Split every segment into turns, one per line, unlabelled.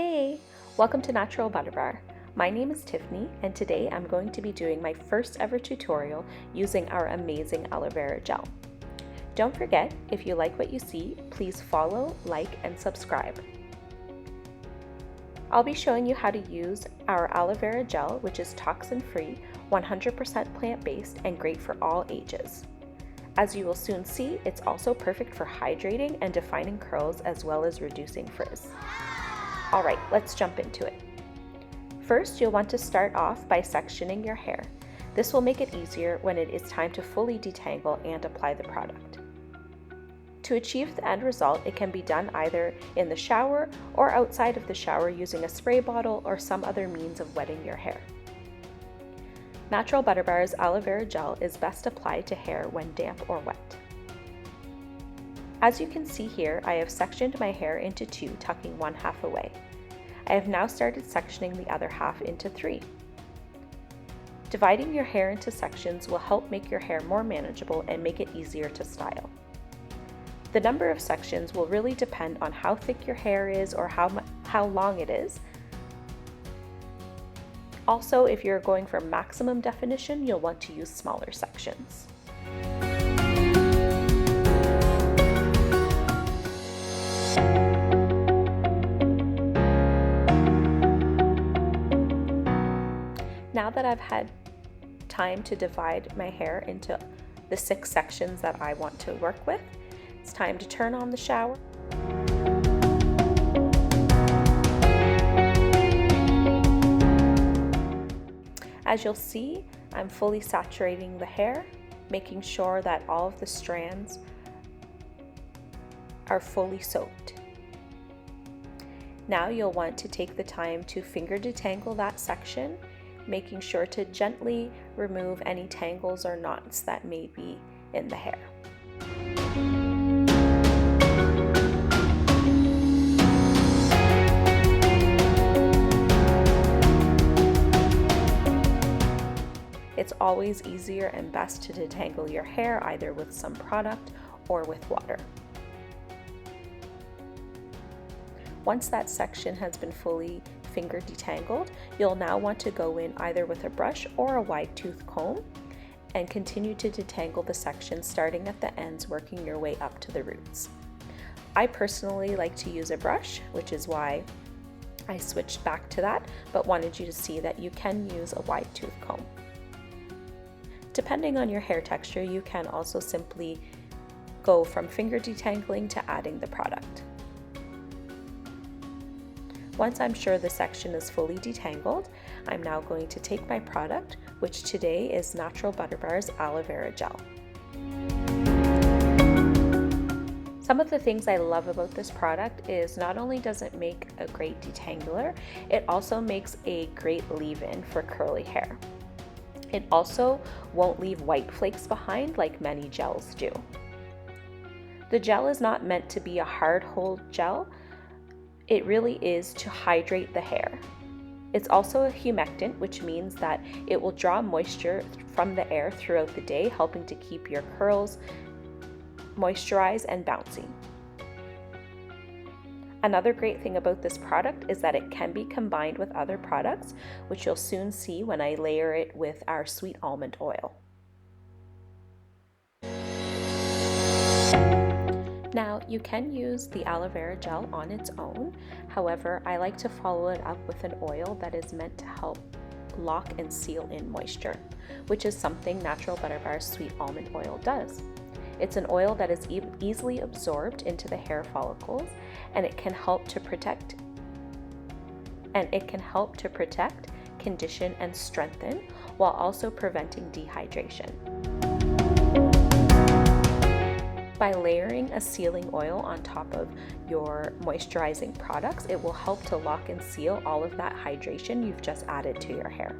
Hey, welcome to Natural Butter Bar. My name is Tiffany and today I'm going to be doing my first ever tutorial using our amazing aloe vera gel. Don't forget, if you like what you see, please follow, like, and subscribe. I'll be showing you how to use our aloe vera gel, which is toxin-free, 100% plant-based, and great for all ages. As you will soon see, it's also perfect for hydrating and defining curls as well as reducing frizz. Alright, let's jump into it. First, you'll want to start off by sectioning your hair. This will make it easier when it is time to fully detangle and apply the product. To achieve the end result, it can be done either in the shower or outside of the shower using a spray bottle or some other means of wetting your hair. Natural Butter Bar's aloe vera gel is best applied to hair when damp or wet. As you can see here, I have sectioned my hair into two, tucking one half away. I have now started sectioning the other half into three. Dividing your hair into sections will help make your hair more manageable and make it easier to style. The number of sections will really depend on how thick your hair is or how long it is. Also, if you're going for maximum definition, you'll want to use smaller sections. Now that I've had time to divide my hair into the 6 sections that I want to work with, it's time to turn on the shower. As you'll see, I'm fully saturating the hair, making sure that all of the strands are fully soaked. Now you'll want to take the time to finger detangle that section, making sure to gently remove any tangles or knots that may be in the hair. It's always easier and best to detangle your hair either with some product or with water. Once that section has been fully finger detangled, you'll now want to go in either with a brush or a wide tooth comb and continue to detangle the section starting at the ends, working your way up to the roots. I personally like to use a brush, which is why I switched back to that, but wanted you to see that you can use a wide tooth comb. Depending on your hair texture, you can also simply go from finger detangling to adding the product. Once I'm sure the section is fully detangled, I'm now going to take my product, which today is Natural Butter Bar's aloe vera gel. Some of the things I love about this product is not only does it make a great detangler, it also makes a great leave-in for curly hair. It also won't leave white flakes behind like many gels do. The gel is not meant to be a hard hold gel. It really is to hydrate the hair. It's also a humectant, which means that it will draw moisture from the air throughout the day, helping to keep your curls moisturized and bouncy. Another great thing about this product is that it can be combined with other products, which you'll soon see when I layer it with our sweet almond oil. Now, you can use the aloe vera gel on its own. However, I like to follow it up with an oil that is meant to help lock and seal in moisture, which is something Natural Butter Bar's sweet almond oil does. It's an oil that is easily absorbed into the hair follicles, and it can help to protect, condition, and strengthen, while also preventing dehydration. By layering a sealing oil on top of your moisturizing products, it will help to lock and seal all of that hydration you've just added to your hair.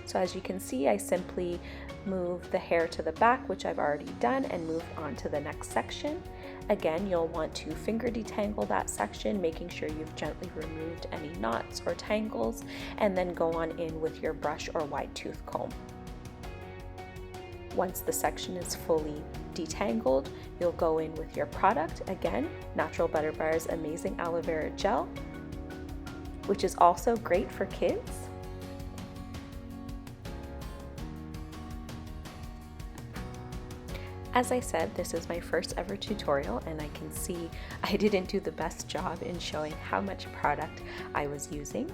So as you can see, I simply move the hair to the back, which I've already done, and move on to the next section. Again, you'll want to finger detangle that section, making sure you've gently removed any knots or tangles, and then go on in with your brush or wide tooth comb. Once the section is fully detangled, you'll go in with your product, again, Natural Butter Bar's amazing aloe vera gel, which is also great for kids. As I said, this is my first ever tutorial, and I can see I didn't do the best job in showing how much product I was using.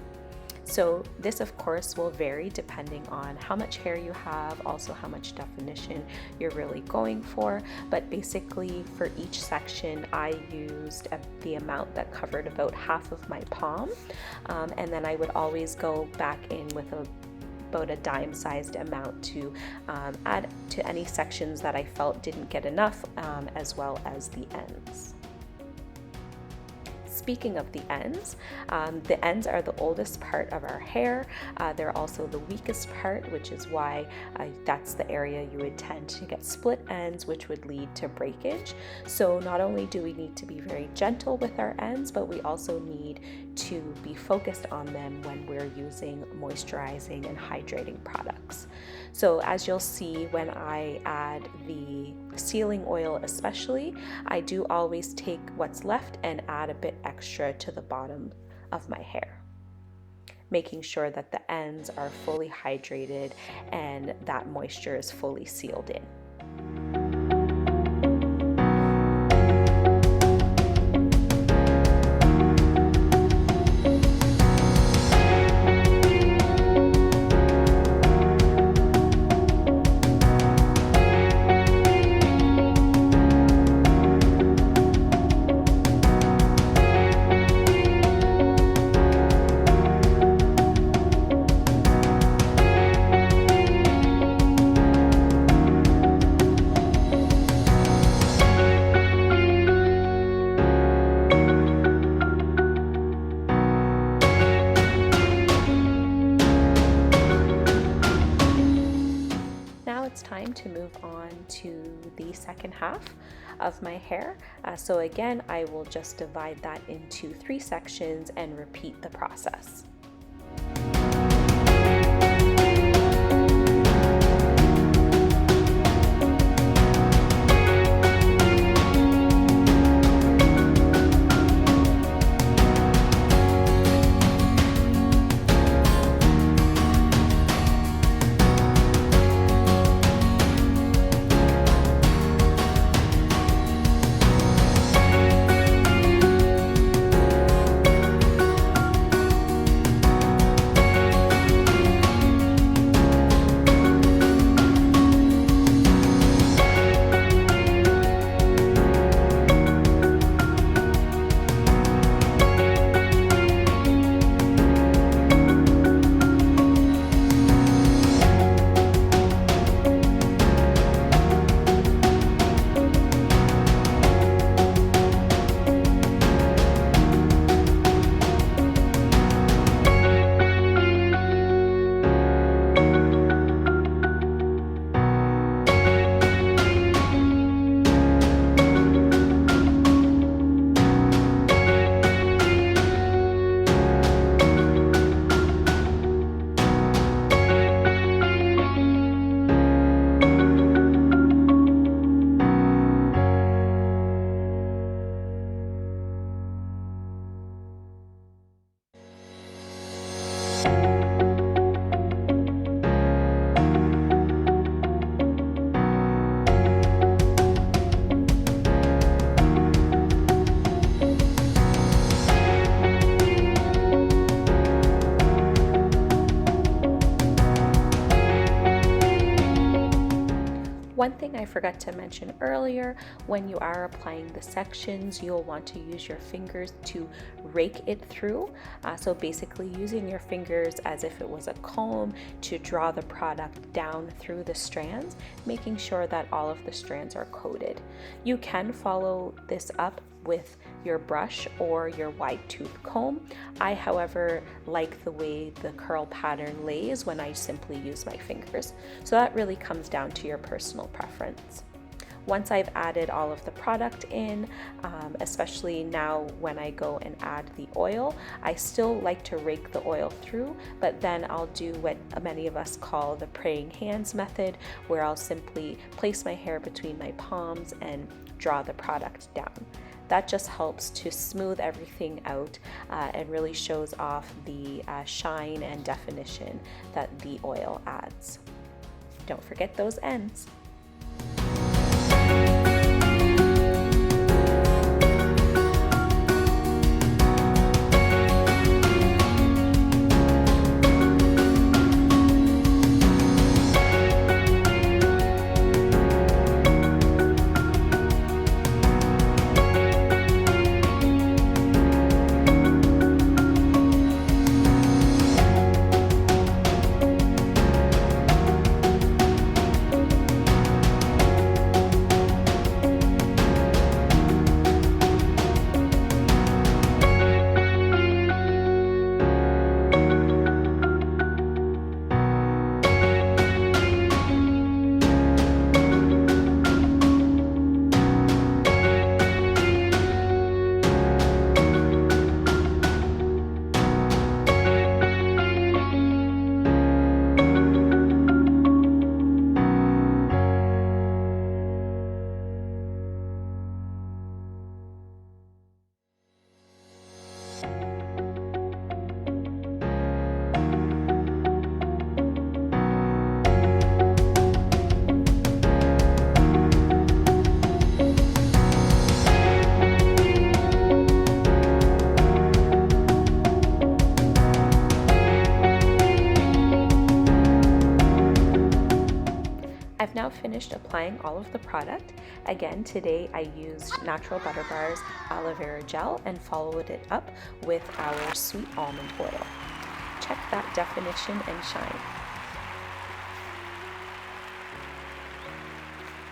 So this of course will vary depending on how much hair you have, also how much definition you're really going for, but basically for each section I used the amount that covered about half of my palm, and then I would always go back in with about a dime-sized amount to add to any sections that I felt didn't get enough, as well as the ends. Speaking of the ends are the oldest part of our hair. They're also the weakest part, which is why that's the area you would tend to get split ends, which would lead to breakage. So not only do we need to be very gentle with our ends, but we also need to be focused on them when we're using moisturizing and hydrating products. So as you'll see, when I add the sealing oil especially, I do always take what's left and add a bit extra to the bottom of my hair, making sure that the ends are fully hydrated and that moisture is fully sealed in. It's time to move on to the second half of my hair. So again, I will just divide that into 3 sections and repeat the process. One thing I forgot to mention earlier, when you are applying the sections, you'll want to use your fingers to rake it through. So basically using your fingers as if it was a comb to draw the product down through the strands, making sure that all of the strands are coated. You can follow this up with your brush or your wide tooth comb. I, however, like the way the curl pattern lays when I simply use my fingers. So that really comes down to your personal preference. Once I've added all of the product in, especially now when I go and add the oil, I still like to rake the oil through, but then I'll do what many of us call the praying hands method, where I'll simply place my hair between my palms and draw the product down. That just helps to smooth everything out and really shows off the shine and definition that the oil adds. Don't forget those ends. I've now finished applying all of the product. Again, today I used Natural Butter Bar's Aloe Vera Gel and followed it up with our sweet almond oil. Check that definition and shine.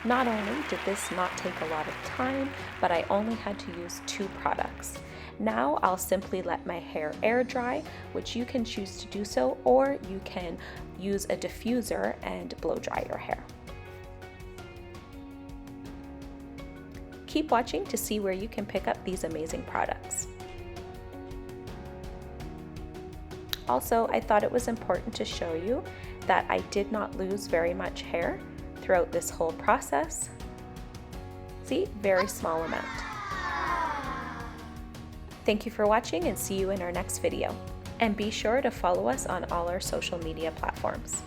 Not only did this not take a lot of time, but I only had to use 2 products. Now I'll simply let my hair air dry, which you can choose to do so, or you can use a diffuser and blow dry your hair. Keep watching to see where you can pick up these amazing products. Also, I thought it was important to show you that I did not lose very much hair throughout this whole process. See, very small amount. Thank you for watching and see you in our next video. And be sure to follow us on all our social media platforms.